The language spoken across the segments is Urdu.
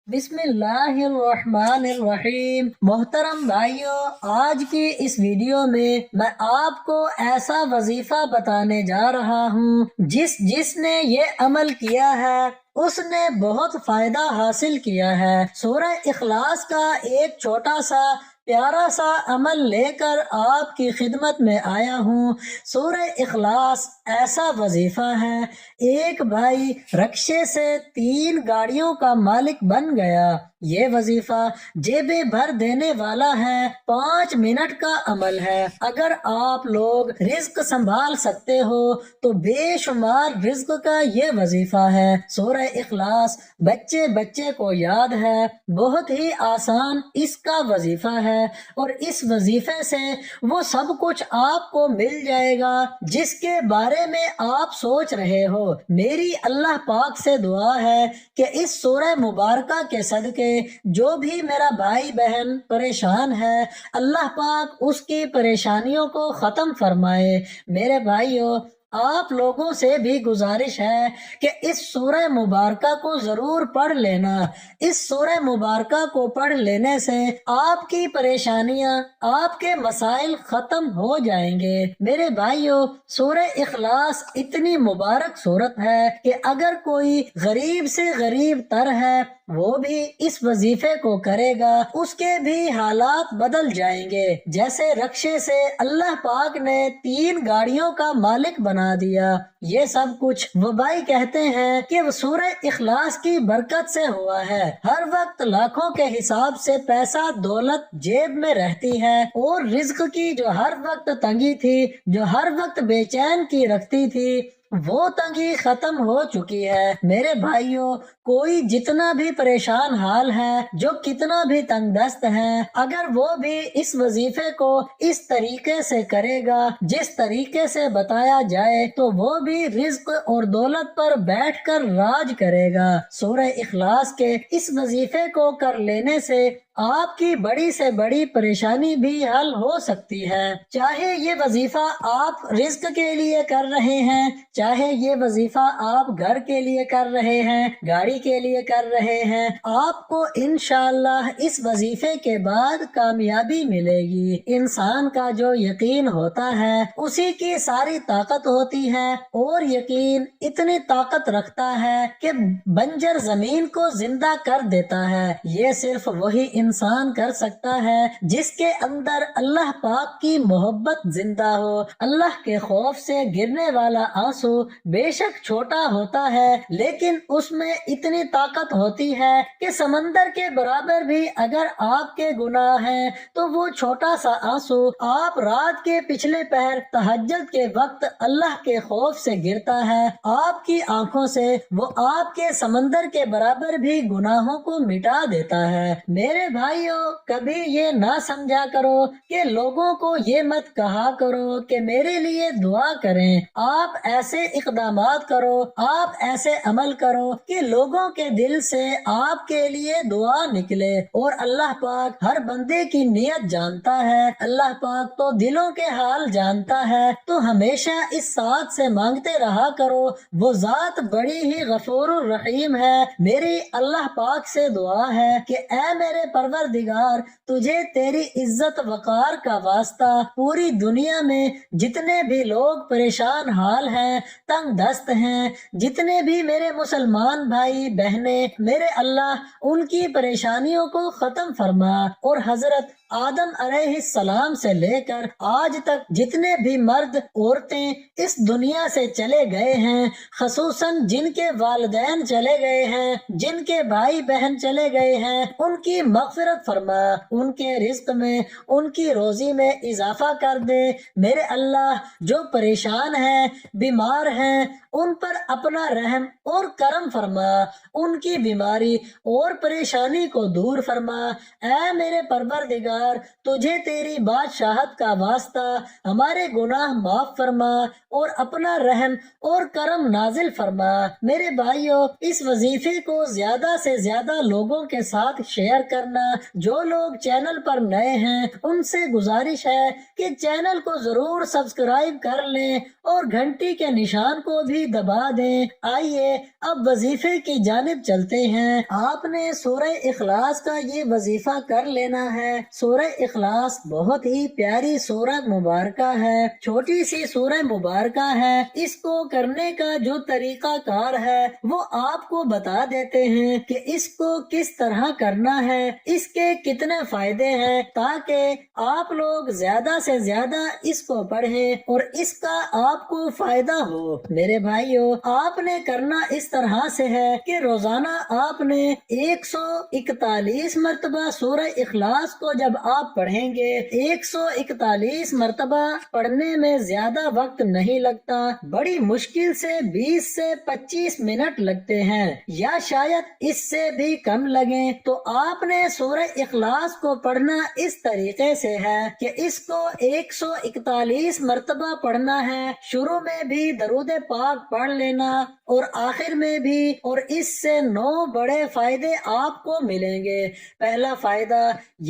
بسم اللہ الرحمن الرحیم۔ محترم بھائیوں، آج کی اس ویڈیو میں آپ کو ایسا وظیفہ بتانے جا رہا ہوں جس نے یہ عمل کیا ہے اس نے بہت فائدہ حاصل کیا ہے۔ سورہ اخلاص کا ایک چھوٹا سا پیارا سا عمل لے کر آپ کی خدمت میں آیا ہوں۔ سورہ اخلاص ایسا وظیفہ ہے، ایک بھائی رکشے سے 3 گاڑیوں کا مالک بن گیا۔ یہ وظیفہ جیبیں بھر دینے والا ہے، 5 منٹ کا عمل ہے۔ اگر آپ لوگ رزق سنبھال سکتے ہو تو بے شمار رزق کا یہ وظیفہ ہے۔ سورہ اخلاص بچے بچے کو یاد ہے، بہت ہی آسان اس کا وظیفہ ہے، اور اس وظیفے سے وہ سب کچھ آپ کو مل جائے گا جس کے بارے میں آپ سوچ رہے ہو۔ میری اللہ پاک سے دعا ہے کہ اس سورہ مبارکہ کے صدقے جو بھی میرا بھائی بہن پریشان ہے، اللہ پاک اس کی پریشانیوں کو ختم فرمائے۔ میرے بھائیوں، آپ لوگوں سے بھی گزارش ہے کہ اس سورہ مبارکہ کو ضرور پڑھ لینا۔ اس سورہ مبارکہ کو پڑھ لینے سے آپ کی پریشانیاں، آپ کے مسائل ختم ہو جائیں گے۔ میرے بھائیوں، سورہ اخلاص اتنی مبارک سورت ہے کہ اگر کوئی غریب سے غریب تر ہے وہ بھی اس وظیفے کو کرے گا، اس کے بھی حالات بدل جائیں گے۔ جیسے رکشے سے اللہ پاک نے 3 گاڑیوں کا مالک بنا دیا۔ یہ سب کچھ وہ بھائی کہتے ہیں کہ وہ سورہ اخلاص کی برکت سے ہوا ہے۔ ہر وقت لاکھوں کے حساب سے پیسہ دولت جیب میں رہتی ہے، اور رزق کی جو ہر وقت تنگی تھی، جو ہر وقت بے چین کی رکھتی تھی، وہ تنگی ختم ہو چکی ہے۔ میرے بھائیوں، کوئی جتنا بھی پریشان حال ہے، جو کتنا بھی تنگ دست ہے، اگر وہ بھی اس وظیفے کو اس طریقے سے کرے گا جس طریقے سے بتایا جائے، تو وہ بھی رزق اور دولت پر بیٹھ کر راج کرے گا۔ سورہ اخلاص کے اس وظیفے کو کر لینے سے آپ کی بڑی سے بڑی پریشانی بھی حل ہو سکتی ہے۔ چاہے یہ وظیفہ آپ رزق کے لیے کر رہے ہیں، چاہے یہ وظیفہ آپ گھر کے لیے کر رہے ہیں، گاڑی کے لیے کر رہے ہیں، آپ کو انشاءاللہ اس وظیفے کے بعد کامیابی ملے گی۔ انسان کا جو یقین ہوتا ہے اسی کی ساری طاقت ہوتی ہے، اور یقین اتنی طاقت رکھتا ہے کہ بنجر زمین کو زندہ کر دیتا ہے۔ یہ صرف وہی انسان کر سکتا ہے جس کے اندر اللہ پاک کی محبت زندہ ہو۔ اللہ کے خوف سے گرنے والا آنسو بے شک چھوٹا ہوتا ہے، لیکن اس میں اتنی طاقت ہوتی ہے کہ سمندر کے برابر بھی اگر آپ کے گناہ ہیں تو وہ چھوٹا سا آنسو آپ رات کے پچھلے پہر تہجد کے وقت اللہ کے خوف سے گرتا ہے، آپ کی آنکھوں سے وہ آپ کے سمندر کے برابر بھی گناہوں کو مٹا دیتا ہے۔ میرے بھائیوں، کبھی یہ نہ سمجھا کرو کہ لوگوں کو یہ مت کہا کرو کہ میرے لیے دعا کریں۔ آپ ایسے اقدامات کرو، آپ ایسے عمل کرو کہ لوگوں کے دل سے آپ کے لیے دعا نکلے، اور اللہ پاک ہر بندے کی نیت جانتا ہے، اللہ پاک تو دلوں کے حال جانتا ہے۔ تو ہمیشہ اس ساتھ سے مانگتے رہا کرو، وہ ذات بڑی ہی غفور الرحیم ہے۔ میری اللہ پاک سے دعا ہے کہ اے میرے پروردگار، تجھے تیری عزت وقار کا واسطہ پوری دنیا میں جتنے بھی لوگ پریشان حال ہیں، تنگ دست ہیں، جتنے بھی میرے مسلمان بھائی بہنیں، میرے اللہ ان کی پریشانیوں کو ختم فرما، اور حضرت آدم علیہ السلام سے لے کر آج تک جتنے بھی مرد عورتیں اس دنیا سے چلے گئے ہیں، خصوصاً جن کے والدین چلے گئے ہیں، جن کے بھائی بہن چلے گئے ہیں، ان کی مغفرت فرما، ان کے رزق میں، ان کی روزی میں اضافہ کر دے۔ میرے اللہ، جو پریشان ہیں، بیمار ہیں، ان پر اپنا رحم اور کرم فرما، ان کی بیماری اور پریشانی کو دور فرما۔ اے میرے پروردگار، تجھے تیری بادشاہت کا واسطہ ہمارے گناہ معاف فرما، اور اپنا رحم اور کرم نازل فرما۔ میرے بھائیوں، اس وظیفے کو زیادہ سے زیادہ لوگوں کے ساتھ شیئر کرنا، کرنا. جو لوگ چینل پر نئے ہیں ان سے گزارش ہے کہ چینل کو ضرور سبسکرائب کر لیں اور گھنٹی کے نشان کو بھی دبا دیں. آئیے اب وظیفے کی جانب چلتے ہیں. آپ نے سورہ اخلاص کا یہ وظیفہ کر لینا ہے. سورہ اخلاص بہت ہی پیاری سورہ مبارکہ ہے. چھوٹی سی سورہ مبارکہ ہے. اس کو کرنے کا جو طریقہ کار ہے وہ آپ کو بتا دیتے ہیں کہ اس کو کس طرح کرنا ہے، اس کے کتنے فائدے ہیں، تاکہ آپ لوگ زیادہ سے زیادہ اس کو پڑھیں اور اس کا آپ کو فائدہ ہو. میرے بھائیو، آپ نے کرنا اس طرح سے ہے کہ روزانہ آپ نے 141 مرتبہ سورہ اخلاص کو جب آپ پڑھیں گے، 141 مرتبہ پڑھنے میں زیادہ وقت نہیں لگتا، بڑی مشکل سے 20 سے 25 منٹ لگتے ہیں یا شاید اس سے بھی کم لگیں. تو آپ نے سورہ اخلاص کو پڑھنا اس طریقے سے ہے کہ اس کو 141 مرتبہ پڑھنا ہے. شروع میں بھی درود پاک پڑھ لینا اور آخر میں بھی، اور اس سے 9 بڑے فائدے آپ کو ملیں گے. پہلا فائدہ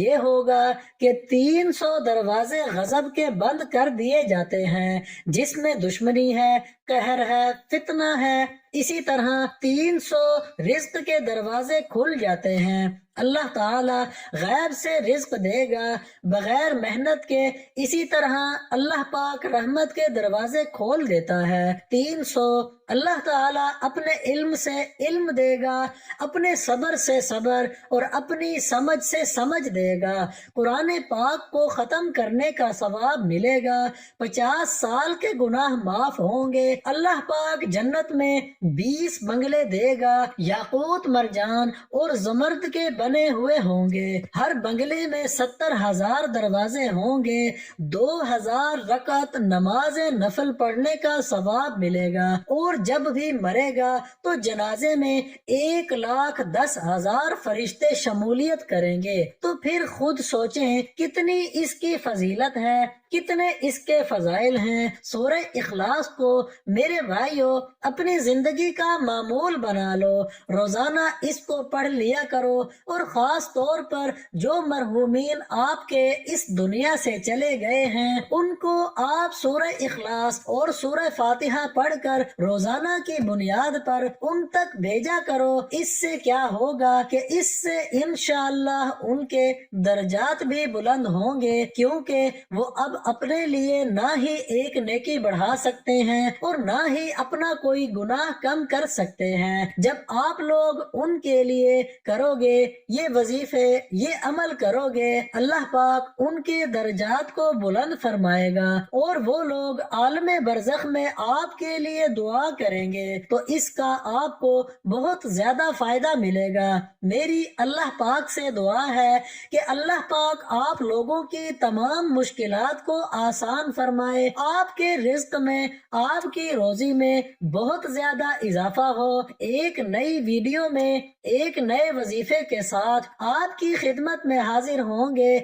یہ ہوگا کہ 300 دروازے غضب کے بند کر دیے جاتے ہیں، جس میں دشمنی ہے، قہر ہے، فتنہ ہے. اسی طرح 300 رزق کے دروازے کھل جاتے ہیں. اللہ تعالی غیب سے رزق دے گا بغیر محنت کے. اسی طرح اللہ پاک رحمت کے دروازے کھول دیتا ہے. 300 اللہ تعالی اپنے علم سے علم دے گا، اپنے صبر سے صبر اور اپنی سمجھ سے سمجھ دے گا. قرآن پاک کو ختم کرنے کا ثواب ملے گا. 50 سال کے گناہ معاف ہوں گے. اللہ پاک جنت میں 20 بنگلے دے گا، یاقوت مرجان اور زمرد کے بنے ہوئے ہوں گے. ہر بنگلے میں 70,000 دروازے ہوں گے. 2000 رکعت نماز نفل پڑھنے کا ثواب ملے گا. اور جب بھی مرے گا تو جنازے میں 1,10,000 فرشتے شمولیت کریں گے. تو پھر خود سوچیں کتنی اس کی فضیلت ہے، کتنے اس کے فضائل ہیں. سورہ اخلاص کو میرے بھائیو اپنی زندگی کا معمول بنا لو. روزانہ اس کو پڑھ لیا کرو، اور خاص طور پر جو مرحومین آپ کے اس دنیا سے چلے گئے ہیں ان کو آپ سورہ اخلاص اور سورہ فاتحہ پڑھ کر روزانہ کی بنیاد پر ان تک بھیجا کرو. اس سے کیا ہوگا کہ اس سے انشاءاللہ ان کے درجات بھی بلند ہوں گے، کیونکہ وہ اب اپنے لیے نہ ہی ایک نیکی بڑھا سکتے ہیں اور نہ ہی اپنا کوئی گناہ کم کر سکتے ہیں. جب آپ لوگ ان کے لیے کرو گے یہ وظیفے، یہ عمل کرو گے، اللہ پاک ان کے درجات کو بلند فرمائے گا اور وہ لوگ عالم برزخ میں آپ کے لیے دعا کریں گے. تو اس کا آپ کو بہت زیادہ فائدہ ملے گا. میری اللہ پاک سے دعا ہے کہ اللہ پاک آپ لوگوں کی تمام مشکلات کو آسان فرمائے، آپ کے رزق میں، آپ کی روزی میں بہت زیادہ اضافہ ہو. ایک نئی ویڈیو میں ایک نئے وظیفے کے ساتھ آپ کی خدمت میں حاضر ہوں گے.